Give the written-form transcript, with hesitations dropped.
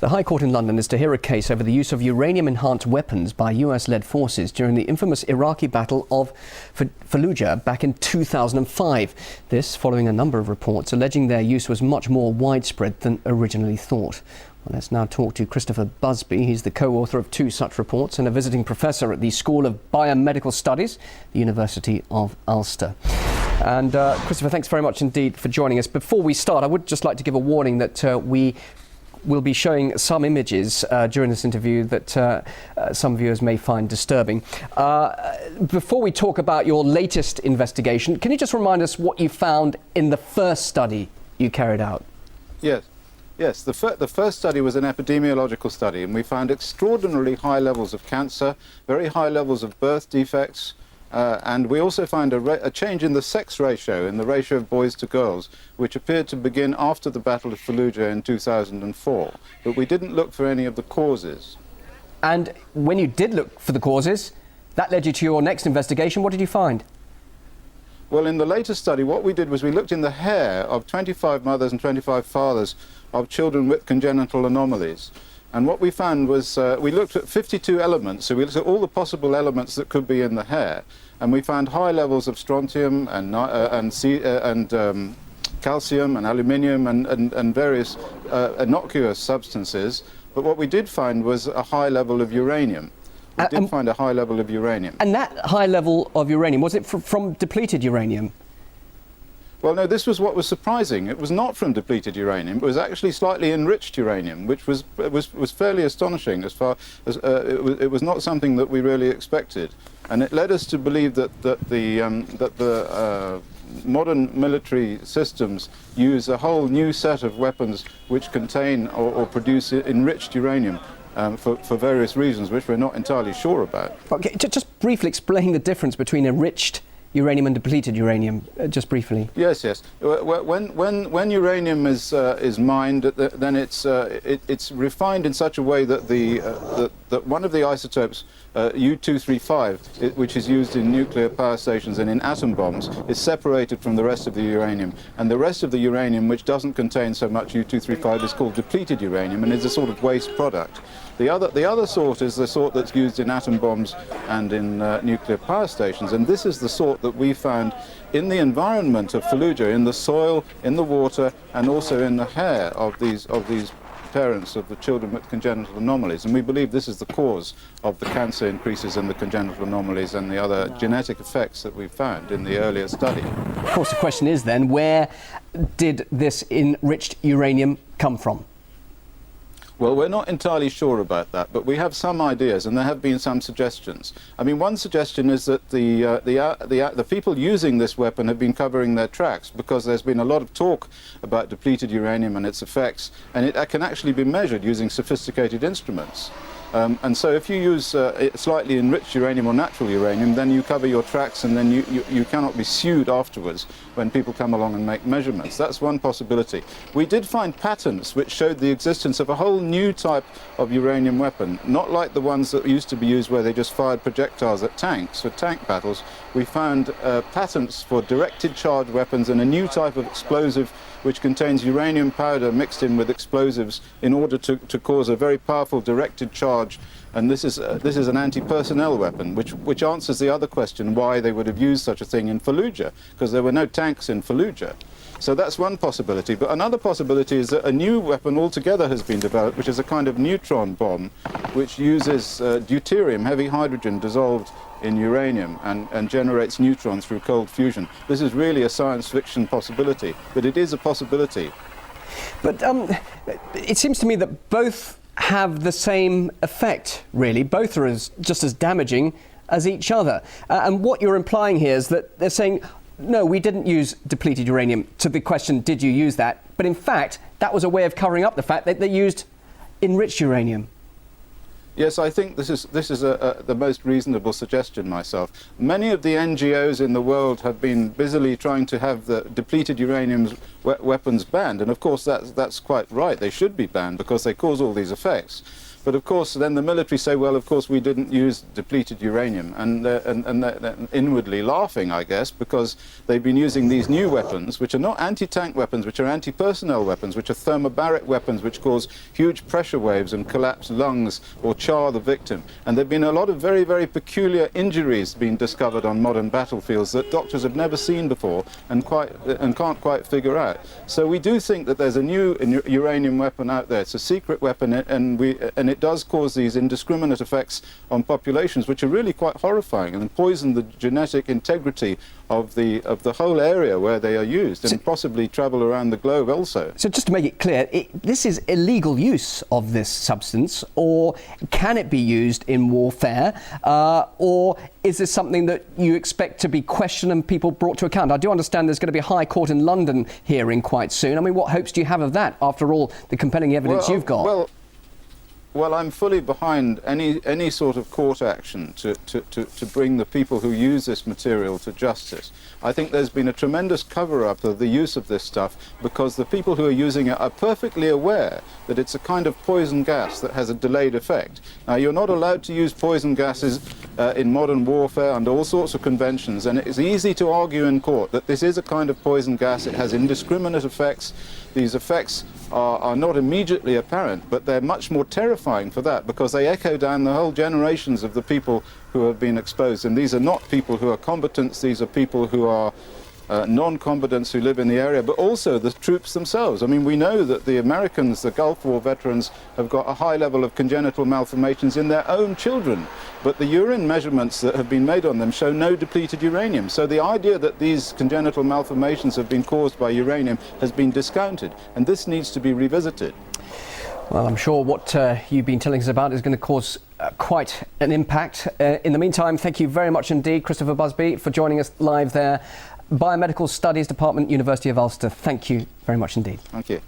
The High Court in London is to hear a case over the use of uranium-enhanced weapons by US-led forces during the infamous Iraqi Battle of Fallujah back in 2005. This following a number of reports alleging their use was much more widespread than originally thought. Well, let's now talk to Christopher Busby. He's the co-author of two such reports and a visiting professor at the School of Biomedical Studies, the University of Ulster. And Christopher, thanks very much indeed for joining us. Before we start, I would just like to give a warning that we will be showing some images during this interview that some viewers may find disturbing. Before we talk about your latest investigation, can you just remind us what you found in the first study you carried out? Yes, the first study was an epidemiological study, and we found extraordinarily high levels of cancer, very high levels of birth defects, and we also found a change in the sex ratio, in the ratio of boys to girls, which appeared to begin after the Battle of Fallujah in 2004. But we didn't look for any of the causes. And when you did look for the causes, that led you to your next investigation. What did you find? Well, in the latest study, what we did was we looked in the hair of 25 mothers and 25 fathers of children with congenital anomalies. And what we found was we looked at 52 elements, so we looked at all the possible elements that could be in the hair, and we found high levels of strontium and calcium and aluminium and various innocuous substances. But what we did find was a high level of uranium. We did find a high level of uranium. And that high level of uranium, was it from depleted uranium? Well, no, this was what was surprising. It was not from depleted uranium. It was actually slightly enriched uranium, which was fairly astonishing. As far as it was not something that we really expected, and it led us to believe that the modern military systems use a whole new set of weapons which contain or produce enriched uranium for various reasons, which we're not entirely sure about. Okay, just briefly explain the difference between enriched uranium and depleted uranium, just briefly. Yes. When uranium is mined, then it's refined in such a way that that one of the isotopes, U-235, which is used in nuclear power stations and in atom bombs, is separated from the rest of the uranium. And the rest of the uranium, which doesn't contain so much U-235, is called depleted uranium and is a sort of waste product. The other sort is the sort that's used in atom bombs and in nuclear power stations, and this is the sort that we found in the environment of Fallujah, in the soil, in the water, and also in the hair of these parents of the children with congenital anomalies. And we believe this is the cause of the cancer increases in the congenital anomalies and the other genetic effects that we found in the earlier study. Of course, the question is then, where did this enriched uranium come from? Well, we're not entirely sure about that, but we have some ideas, and there have been some suggestions. I mean, one suggestion is that the people using this weapon have been covering their tracks, because there's been a lot of talk about depleted uranium and its effects, and it can actually be measured using sophisticated instruments. And so if you use slightly enriched uranium or natural uranium, then you cover your tracks, and then you cannot be sued afterwards when people come along and make measurements. That's one possibility. We did find patents which showed the existence of a whole new type of uranium weapon, not like the ones that used to be used where they just fired projectiles at tanks, for tank battles. We found patents for directed charge weapons and a new type of explosive which contains uranium powder mixed in with explosives in order to cause a very powerful directed charge. And this is an anti-personnel weapon, which answers the other question, why they would have used such a thing in Fallujah, because there were no tanks in Fallujah. So that's one possibility. But another possibility is that a new weapon altogether has been developed, which is a kind of neutron bomb, which uses deuterium, heavy hydrogen, dissolved in uranium and generates neutrons through cold fusion. This is really a science fiction possibility, but it is a possibility. But it seems to me that both have the same effect, really. Both are just as damaging as each other. And what you're implying here is that they're saying, no, we didn't use depleted uranium, to the question, did you use that? But in fact, that was a way of covering up the fact that they used enriched uranium. Yes, I think this is the most reasonable suggestion myself. Many of the NGOs in the world have been busily trying to have the depleted uranium weapons banned, and of course that's quite right. They should be banned because they cause all these effects. But of course, then the military say, well, of course, we didn't use depleted uranium, and they're inwardly laughing, I guess, because they've been using these new weapons, which are not anti-tank weapons, which are anti-personnel weapons, which are thermobaric weapons, which cause huge pressure waves and collapse lungs or char the victim. And there have been a lot of very, very peculiar injuries being discovered on modern battlefields that doctors have never seen before and can't quite figure out. So we do think that there's a new uranium weapon out there. It's a secret weapon, and it does cause these indiscriminate effects on populations, which are really quite horrifying, and poison the genetic integrity of the whole area where they are used, and possibly travel around the globe also. So just to make it clear, this is illegal use of this substance, or can it be used in warfare, or is this something that you expect to be questioned and people brought to account? I do understand there's going to be a High Court in London hearing quite soon. I mean, what hopes do you have of that, after all the compelling evidence you've got? Well, I'm fully behind any sort of court action to bring the people who use this material to justice. I think there's been a tremendous cover-up of the use of this stuff because the people who are using it are perfectly aware that it's a kind of poison gas that has a delayed effect. Now, you're not allowed to use poison gases in modern warfare under all sorts of conventions, and it is easy to argue in court that this is a kind of poison gas. It has indiscriminate effects. These effects are not immediately apparent, but they're much more terrifying for that because they echo down the whole generations of the people who have been exposed. And these are not people who are combatants, these are people who are non-combatants who live in the area, but also the troops themselves. I mean, we know that the Americans, the Gulf War veterans, have got a high level of congenital malformations in their own children, but the urine measurements that have been made on them show no depleted uranium. So the idea that these congenital malformations have been caused by uranium has been discounted, and this needs to be revisited. Well, I'm sure what you've been telling us about is going to cause quite an impact. In the meantime, thank you very much indeed, Christopher Busby, for joining us live there. Biomedical Studies Department, University of Ulster. Thank you very much indeed. Thank you.